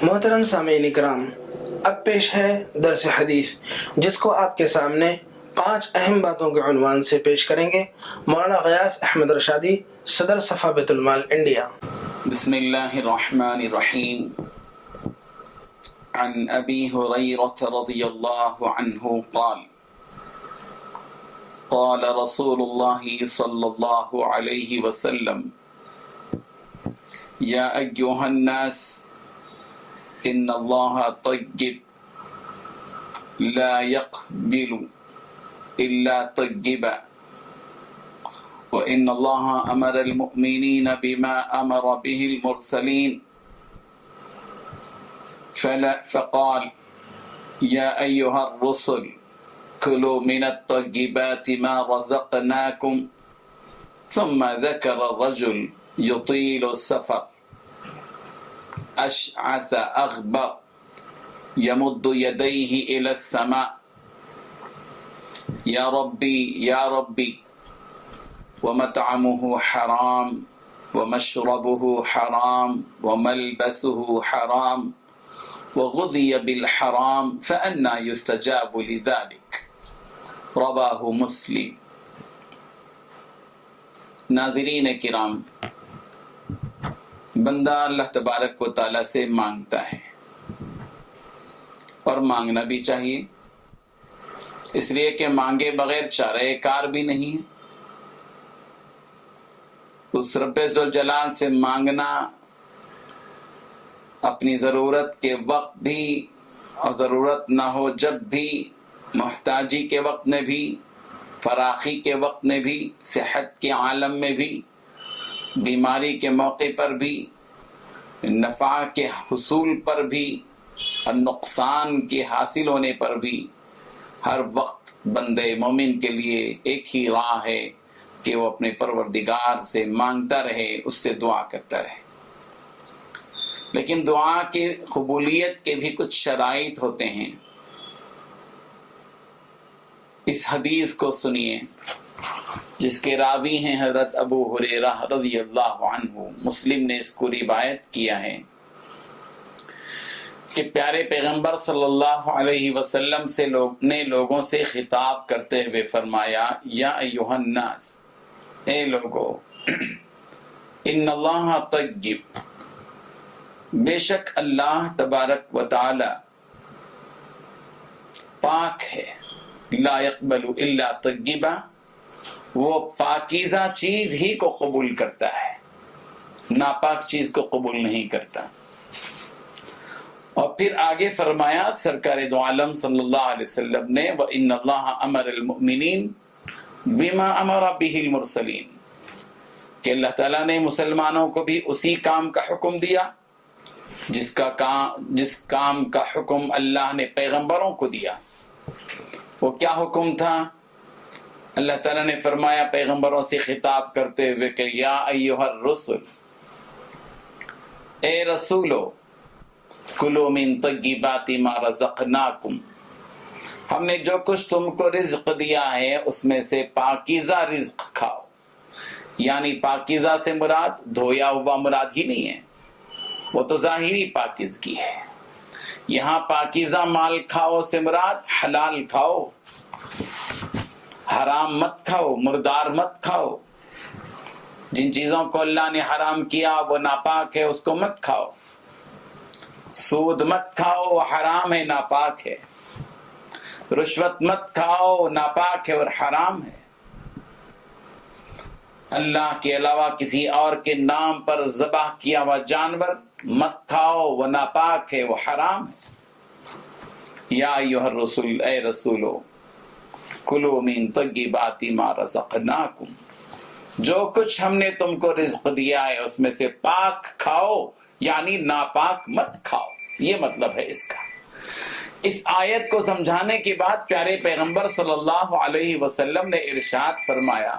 محترم سامعین اکرام، اب پیش ہے درس حدیث، جس کو آپ کے سامنے 5 اہم باتوں کے عنوان سے پیش کریں گے مولانا غیاث احمد رشادی، صدر صفا بیت المال انڈیا۔ بسم اللہ الرحمن الرحیم۔ عن ابی ہریرۃ رضی اللہ عنہ قال قال رسول اللہ صلی اللہ علیہ وسلم یا ایھا الناس ان اللہ طیب لا يقبل الا طیبا وإن الله أمر المؤمنين بما أمر به المرسلين فقال يا أيها الرسل كلوا من الطيبات ما رزقناكم ثم ذكر الرجل يطيل السفر أشعث أغبر يمد يديه إلى السماء يا ربي يا ربي ومطعمه حرام ومشربه حرام وملبسه حرام وغذي بالحرام فأنى يستجاب لذلك رواه مسلم۔ ناظرین کرام، بندہ اللہ تبارک و تعالیٰ سے مانگتا ہے اور مانگنا بھی چاہیے، اس لیے کہ مانگے بغیر چارہ کار بھی نہیں۔ اس رب ذوالجلال سے مانگنا اپنی ضرورت کے وقت بھی اور ضرورت نہ ہو جب بھی، محتاجی کے وقت میں بھی، فراخی کے وقت میں بھی، صحت کے عالم میں بھی، بیماری کے موقع پر بھی، نفع کے حصول پر بھی اور نقصان کے حاصل ہونے پر بھی، ہر وقت بندے مومن کے لیے ایک ہی راہ ہے کہ وہ اپنے پروردگار سے مانگتا رہے، اس سے دعا کرتا رہے۔ لیکن دعا کی قبولیت کے بھی کچھ شرائط ہوتے ہیں۔ اس حدیث کو سنیے جس کے راوی ہیں حضرت ابو ہریرہ رضی اللہ عنہ، مسلم نے اس کو روایت کیا ہے کہ پیارے پیغمبر صلی اللہ علیہ وسلم سے لوگوں سے خطاب کرتے ہوئے فرمایا، یا ایھا الناس، اے لوگو، ان اللہ طیب، بے شک اللہ تبارک و تعالی پاک ہے، لا يقبل الا طیبا، وہ پاکیزہ چیز ہی کو قبول کرتا ہے، ناپاک چیز کو قبول نہیں کرتا۔ اور پھر آگے فرمایا سرکار دو عالم صلی اللہ علیہ وسلم نے، وَإِنَّ اللَّهَ أَمَرَ الْمُؤْمِنِينَ بِمَا أَمَرَ بِهِ الْمُرْسَلِينَ، کہ اللہ تعالیٰ نے مسلمانوں کو بھی اسی کام کا حکم دیا جس کام کا حکم اللہ نے پیغمبروں کو دیا۔ وہ کیا حکم تھا؟ اللہ تعالیٰ نے فرمایا پیغمبروں سے خطاب کرتے ہوئے کہ یا ایھا الرسل، اے رسولو، کلوا من طیبات ما رزقناکم، ہم نے جو کچھ تم کو رزق دیا ہے اس میں سے پاکیزہ رزق کھاؤ۔ یعنی پاکیزہ سے مراد دھویا ہوا مراد ہی نہیں ہے، وہ تو ظاہری پاکیزگی ہے۔ یہاں پاکیزہ مال کھاؤ سے مراد حلال کھاؤ، حرام مت کھاؤ، مردار مت کھاؤ۔ جن چیزوں کو اللہ نے حرام کیا وہ ناپاک ہے، اس کو مت کھاؤ۔ سود مت کھاؤ، وہ حرام ہے، ناپاک ہے۔ رشوت مت کھاؤ، ناپاک ہے اور حرام ہے۔ اللہ کے علاوہ کسی اور کے نام پر ذبح کیا ہوا جانور مت کھاؤ، وہ ناپاک ہے، وہ حرام ہے۔ یا ایھا الرسول، اے رسولو، کلوا من طیبات ما رزقناکم، جو کچھ ہم نے تم کو رزق دیا ہے اس میں سے پاک کھاؤ، یعنی ناپاک مت کھاؤ، یہ مطلب ہے اس کا۔ اس آیت کو سمجھانے کے بعد پیارے پیغمبر صلی اللہ علیہ وسلم نے ارشاد فرمایا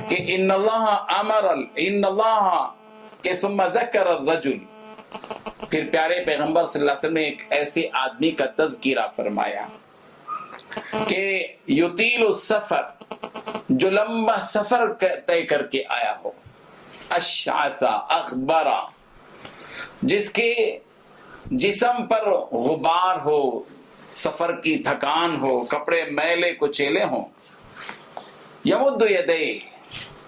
کہ ان اللہ کہ ثم ذکر الرجل، پھر پیارے پیغمبر صلی اللہ علیہ وسلم نے ایک ایسے آدمی کا تذکرہ فرمایا کہ یطیل السفر، جو لمبا سفر طے کر کے آیا ہو، اشعث اغبرا، جس کے جسم پر غبار ہو، سفر کی تھکان ہو، کپڑے میلے کچیلے ہوں، یمد یدیہ،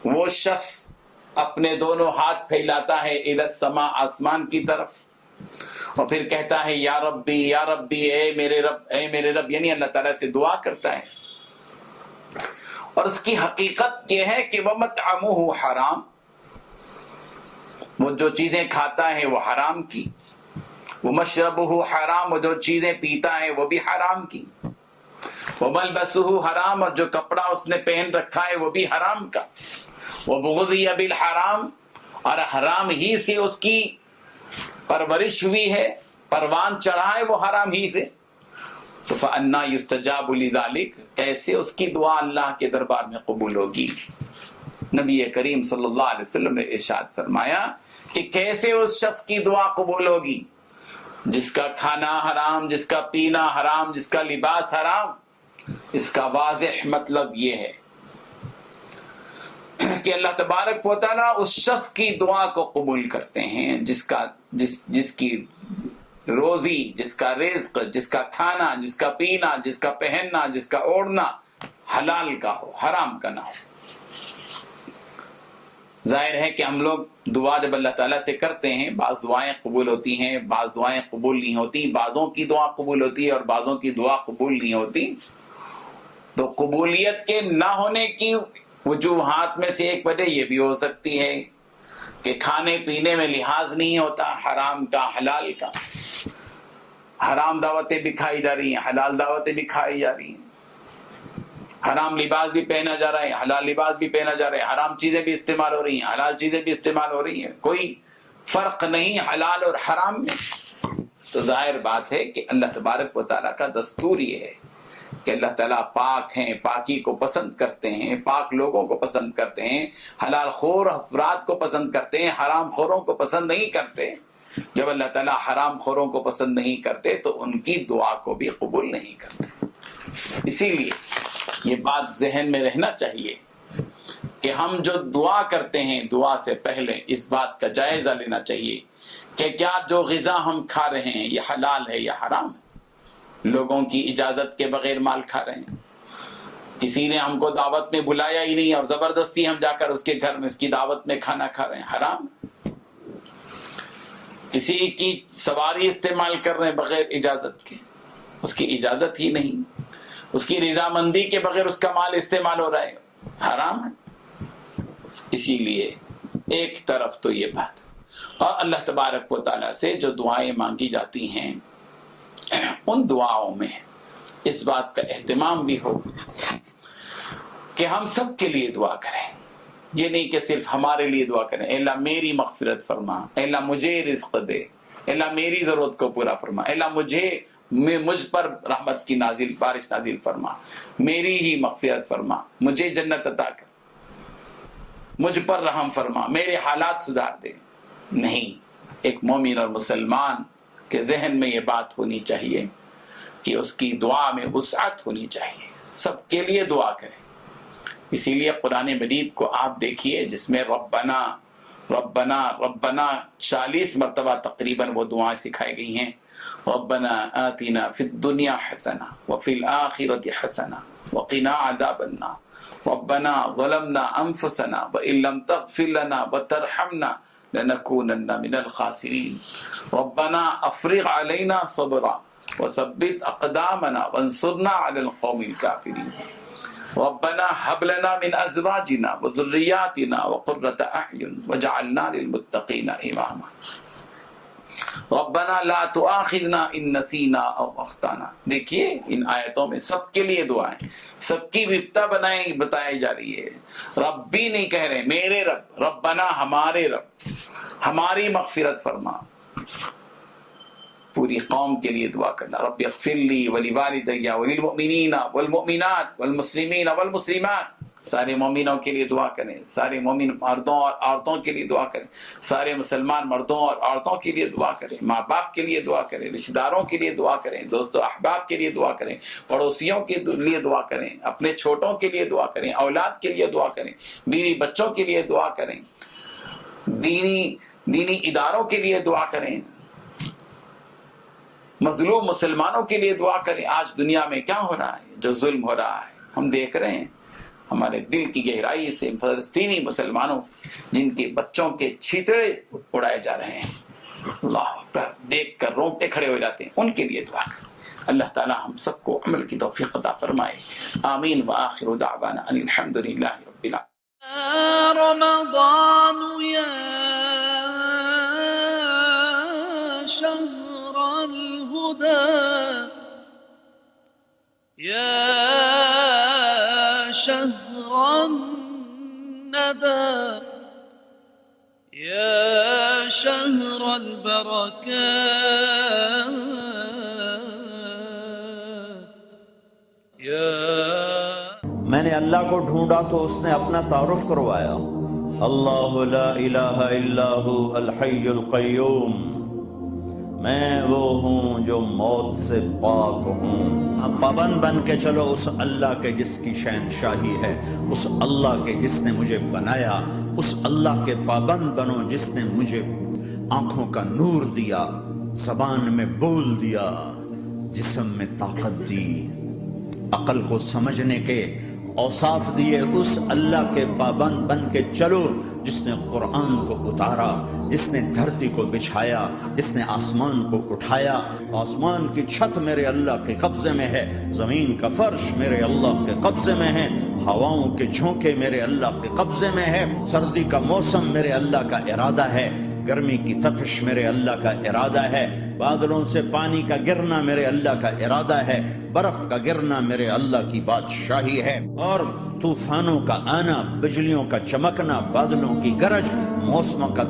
وہ شخص اپنے دونوں ہاتھ پھیلاتا ہے الی السماء، آسمان کی طرف، اور پھر کہتا ہے یا ربی یا ربی، اے میرے رب اے میرے رب، یعنی اللہ تعالیٰ سے دعا کرتا ہے۔ اور اس کی حقیقت یہ ہے کہ وَمَطْعَمُهُ حرام، وہ جو چیزیں کھاتا ہے وہ حرام کی، وَمَشْرَبُهُ حرام، وہ جو چیزیں پیتا ہے وہ بھی حرام کی، وَمَلْبَسُهُ حرام، اور جو کپڑا اس نے پہن رکھا ہے وہ بھی حرام کا، وَبُغْضِيَ بِالْحَرام، اور حرام ہی سے اس کی پرورش ہوئی ہے، پروان چڑھا ہے وہ حرام ہی سے، تو فَأَنَّا يُسْتَجَابُ لِذَلِكَ، کیسے اس کی دعا اللہ کے دربار میں قبول ہوگی؟ نبی کریم صلی اللہ علیہ وسلم نے ارشاد فرمایا کہ کیسے اس شخص کی دعا قبول ہوگی جس کا کھانا حرام، جس کا پینا حرام، جس کا لباس حرام۔ اس کا واضح مطلب یہ ہے کہ اللہ تبارک و تعالیٰ اس شخص کی دعا کو قبول کرتے ہیں جس کی روزی، جس کا رزق، جس کا کھانا، جس کا پینا، جس کا پہننا، جس کا اوڑھنا حلال کا ہو، حرام کا نہ ہو۔ ظاہر ہے کہ ہم لوگ دعا جب اللہ تعالیٰ سے کرتے ہیں، بعض دعائیں قبول ہوتی ہیں، بعض دعائیں قبول نہیں ہوتی، بعضوں کی دعا قبول ہوتی ہے اور بعضوں کی دعا قبول نہیں ہوتی۔ تو قبولیت کے نہ ہونے کی وجوہات میں سے ایک وجہ یہ بھی ہو سکتی ہے کہ کھانے پینے میں لحاظ نہیں ہوتا، حرام کا حلال کا، حرام دعوتیں بھی کھائی جا رہی ہیں، حلال دعوتیں بھی کھائی جا رہی ہیں، حرام لباس بھی پہنا جا رہا ہے، حلال لباس بھی پہنا جا رہا ہے، حرام چیزیں بھی استعمال ہو رہی ہیں، حلال چیزیں بھی استعمال ہو رہی ہیں، کوئی فرق نہیں حلال اور حرام میں۔ تو ظاہر بات ہے کہ اللہ تبارک و تعالیٰ کا دستور یہ ہے کہ اللہ تعالیٰ پاک ہیں، پاکی کو پسند کرتے ہیں، پاک لوگوں کو پسند کرتے ہیں، حلال خور افراد کو پسند کرتے ہیں، حرام خوروں کو پسند نہیں کرتے۔ جب اللہ تعالیٰ حرام خوروں کو پسند نہیں کرتے تو ان کی دعا کو بھی قبول نہیں کرتے۔ اسی لیے یہ بات ذہن میں رہنا چاہیے کہ ہم جو دعا کرتے ہیں، دعا سے پہلے اس بات کا جائزہ لینا چاہیے کہ کیا جو غذا ہم کھا رہے ہیں یہ حلال ہے یا حرام ہے۔ لوگوں کی اجازت کے بغیر مال کھا رہے ہیں، کسی نے ہم کو دعوت میں بلایا ہی نہیں اور زبردستی ہم جا کر اس کے گھر میں اس کی دعوت میں کھانا کھا رہے ہیں، حرام۔ کسی کی سواری استعمال کر رہے ہیں بغیر اجازت کے، اس کی اجازت ہی نہیں، اس کی رضامندی کے بغیر اس کا مال استعمال ہو رہا ہے، حرام ہے۔ اسی لیے ایک طرف تو یہ بات، اور اللہ تبارک و تعالیٰ سے جو دعائیں مانگی جاتی ہیں ان دعاؤں میں اس بات کا اہتمام بھی ہو کہ ہم سب کے لیے دعا کریں، یہ نہیں کہ صرف ہمارے لیے دعا کریں، اے اللہ میری مغفرت فرما، اے اللہ مجھے رزق دے، اے اللہ میری ضرورت کو پورا فرما، اے اللہ مجھ پر رحمت کی بارش نازل فرما، میری ہی مغفرت فرما، مجھے جنت عطا کر، مجھ پر رحم فرما، میرے حالات سدھار دے۔ نہیں، ایک مومن اور مسلمان کے ذہن میں یہ بات ہونی چاہیے کہ اس کی دعا میں وسعت ہونی چاہیے، سب کے لیے دعا کریں۔ اسی لیے قرآن مجید کو آپ دیکھیے جس میں ربنا ربنا ربنا 40 مرتبہ تقریباً وہ دعائیں سکھائی گئی ہیں۔ ربنا آتنا فی الدنیا حسنہ وفی الآخرۃ حسنہ وقنا عذاب النار ربنا ظلمنا انفسنا وان لم تغفر لنا وترحمنا لنكونن من الخاسرین ربنا افرغ علینا صبرا وثبت اقدامنا وانصرنا علی القوم الکافرین ربنا هب لنا من ازواجنا وذرياتنا وقرة اعین واجعلنا للمتقین اماما ربنا لا تؤاخذنا ان نسینا او اخطانا۔ دیکھیے ان آیتوں میں سب کے لیے دعائیں، سب کی ابتدا بتائی جا رہی ہے۔ رب بھی نہیں کہہ رہے، میرے رب، ربنا ہمارے رب، ہماری مغفرت فرما۔ پوری قوم کے لیے دعا کرنا، رب اغفر لی ولوالدی وللمؤمنین والمؤمنات والمسلمین والمسلمات۔ سارے مومنوں کے لیے دعا کریں، سارے مومن مردوں اور عورتوں کے لیے دعا کریں، سارے مسلمان مردوں اور عورتوں کے لیے دعا کریں، ماں باپ کے لیے دعا کریں، رشتہ داروں کے لیے دعا کریں، دوست و احباب کے لیے دعا کریں، پڑوسیوں کے لیے دعا کریں، اپنے چھوٹوں کے لیے دعا کریں، اولاد کے لیے دعا کریں، بیوی بچوں کے لیے دعا کریں، دینی اداروں کے لیے دعا کریں، مظلوم مسلمانوں کے لیے دعا کریں. آج دنیا میں کیا ہو رہا ہے, جو ظلم ہو رہا ہے ہم دیکھ رہے ہیں. ہمارے دل کی گہرائی سے فلسطینی مسلمانوں جن کے بچوں کے چھیتڑے اڑائے جا رہے ہیں, اللہ اکبر, دیکھ کر رونگٹے کھڑے ہو جاتے ہیں. ان کے لیے دعا کریں. اللہ تعالی ہم سب کو عمل کی توفیق عطا فرمائے. آمین. وآخر دعوانا ان الحمد للہ رب العالمین. رمضان يا شهر الهدى يا شهر الندى يا شهر البركات میں نے اللہ کو ڈھونڈا تو اس نے اپنا تعارف کروایا. اللہ لا الہ الا هو الحی القیوم. میں وہ ہوں جو موت سے پاک ہوں. اب پابند بن کے چلو اس اللہ کے جس کی شہنشاہی ہے, اس اللہ کے جس نے مجھے بنایا, اس اللہ کے پابند بنو جس نے مجھے آنکھوں کا نور دیا, زبان میں بول دیا, جسم میں طاقت دی, عقل کو سمجھنے کے اوصاف دیے. اس اللہ کے پابند بن کے چلو جس نے قرآن کو اتارا, جس نے دھرتی کو بچھایا, جس نے آسمان کو اٹھایا. آسمان کی چھت میرے اللہ کے قبضے میں ہے, زمین کا فرش میرے اللہ کے قبضے میں ہے, ہواؤں کے جھونکے میرے اللہ کے قبضے میں ہے, سردی کا موسم میرے اللہ کا ارادہ ہے, گرمی کی تپش میرے اللہ کا ارادہ ہے, بادلوں سے پانی کا گرنا میرے اللہ کا ارادہ ہے, برف کا گرنا میرے اللہ کی بادشاہی ہے, اور طوفانوں کا آنا, بجلیوں کا چمکنا, بادلوں کی گرج, موسموں کا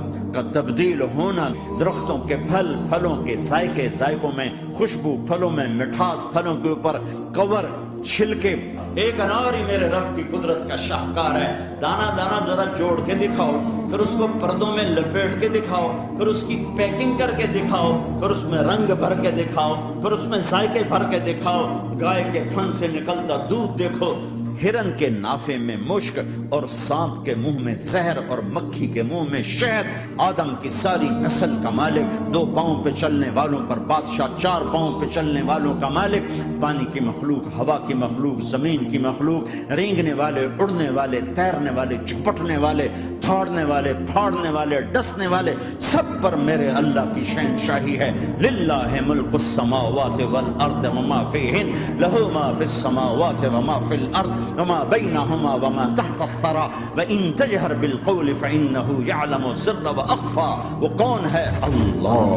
تبدیل ہونا, درختوں کے پھل, پھلوں کے ذائقے, ذائقوں میں خوشبو, پھلوں میں مٹھاس, پھلوں کے اوپر کور, چھلکے. ایک انار ہی میرے رب کی قدرت کا شاہکار ہے. دانا دانا ذرا جوڑ کے دکھاؤ, پھر اس کو پردوں میں لپیٹ کے دکھاؤ, پھر اس کی پیکنگ کر کے دکھاؤ, پھر اس میں رنگ بھر کے دکھاؤ, پھر اس میں ذائقے بھر کے دکھاؤ. گائے کے تھن سے نکلتا دودھ دیکھو, ہرن کے نافے میں مشک, اور سانپ کے منہ میں زہر, اور مکھی کے منہ میں شہد. آدم کی ساری نسل کا مالک, 2 پاؤں پہ چلنے والوں پر بادشاہ, 4 پاؤں پہ چلنے والوں کا مالک, پانی کی مخلوق, ہوا کی مخلوق, زمین کی مخلوق, رینگنے والے, اڑنے والے, تیرنے والے, چپٹنے والے, دھاڑنے والے, پھاڑنے والے, ڈسنے والے, سب پر میرے اللہ کی شہنشاہی ہے. للہ ملک السماوات والارض وما فیہن, لہ ما فی السماوات وما فی الارض وما بینہما وما تحت الثری وان تجہر بالقول فانہ یعلم السر واخفی. وہ کون ہے؟ اللہ.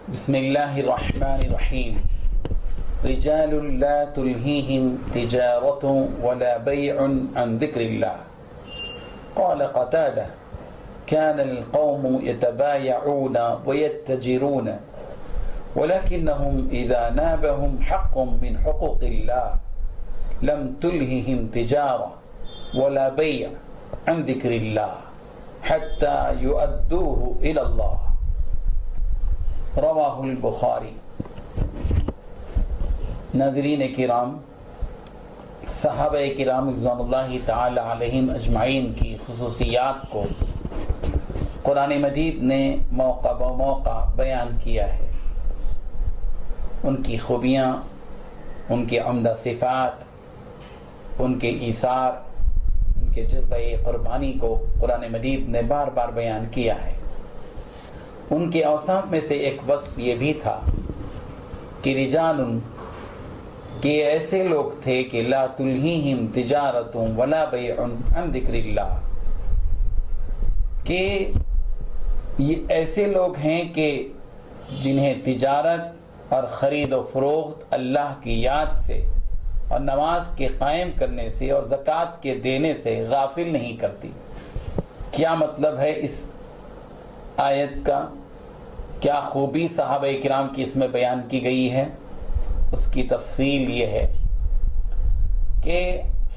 بسم اللہ الرحمن الرحیم. رجال لا تلہیہم تجارت ولا بیع عن ذکر اللہ. قال قتادہ كان القوم يتبايعون ويتجرون ولكنهم إذا نابهم حق من حقوق الله لم تلههم تجارة ولا بيع عن ذكر الله حتى يؤدوه إلى الله. رواہ البخاری. ناظرین کرام، صحابہ کرام رضوان اللہ تعالی علیہم اجمعین کی خصوصیات کو قرآن مجید نے موقع بموقع بیان کیا ہے. ان کی خوبیاں، ان کے عمدہ صفات، ان کے ایثار، ان کے جذبہ قربانی کو قرآن مجید نے بار بار بیان کیا ہے. ان کے اوصاف میں سے ایک وصف یہ بھی تھا کہ رجال، کہ ایسے لوگ تھے کہ لا تلہیہم تجارت ولا بیع عن ذکر اللہ، کہ یہ ایسے لوگ ہیں کہ جنہیں تجارت اور خرید و فروخت اللہ کی یاد سے اور نماز کے قائم کرنے سے اور زکوٰۃ کے دینے سے غافل نہیں کرتی. کیا مطلب ہے اس آیت کا؟ کیا خوبی صحابہ کرام کی اس میں بیان کی گئی ہے؟ اس کی تفصیل یہ ہے کہ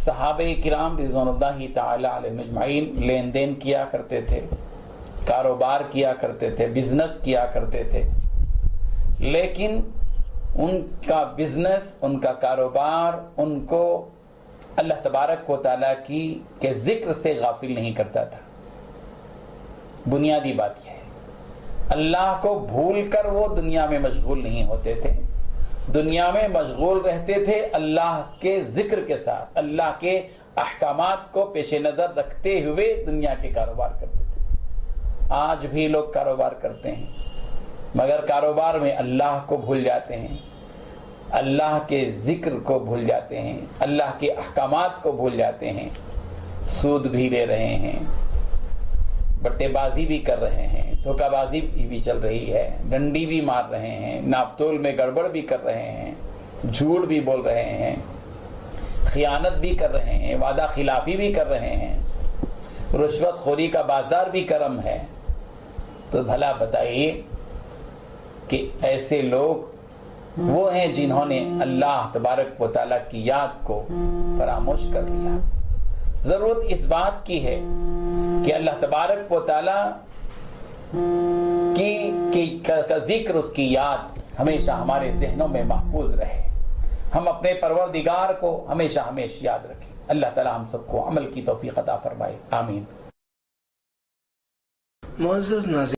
صحابہ کرام رضوان اللہ تعالی علیہم اجمعین لین دین کیا کرتے تھے، کاروبار کیا کرتے تھے، بزنس کیا کرتے تھے، لیکن ان کا بزنس، ان کا کاروبار ان کو اللہ تبارک و تعالیٰ کے ذکر سے غافل نہیں کرتا تھا. بنیادی بات یہ ہے. اللہ کو بھول کر وہ دنیا میں مشغول نہیں ہوتے تھے، دنیا میں مشغول رہتے تھے اللہ کے ذکر کے ساتھ، اللہ کے احکامات کو پیش نظر رکھتے ہوئے دنیا کے کاروبار کرتے تھے. آج بھی لوگ کاروبار کرتے ہیں مگر کاروبار میں اللہ کو بھول جاتے ہیں، اللہ کے ذکر کو بھول جاتے ہیں، اللہ کے احکامات کو بھول جاتے ہیں. سود بھی لے رہے ہیں، بٹے بازی بھی کر رہے ہیں، دھوکہ بازی بھی چل رہی ہے، ڈنڈی بھی مار رہے ہیں، ناپ تول میں گڑبڑ بھی کر رہے ہیں، جھوٹ بھی بول رہے ہیں، خیانت بھی کر رہے ہیں، وعدہ خلافی بھی کر رہے ہیں، رشوت خوری کا بازار بھی کرم ہے. تو بھلا بتائیے کہ ایسے لوگ وہ ہیں جنہوں نے اللہ تبارک و تعالیٰ کی یاد کو فراموش کر دیا. ضرورت اس بات کی ہے کہ اللہ تبارک و تعالیٰ کا ذکر، اس کی یاد ہمیشہ ہمارے ذہنوں میں محفوظ رہے. ہم اپنے پروردگار کو ہمیشہ یاد رکھیں. اللہ تعالیٰ ہم سب کو عمل کی توفیق عطا فرمائے. آمین. معزز ناظرین،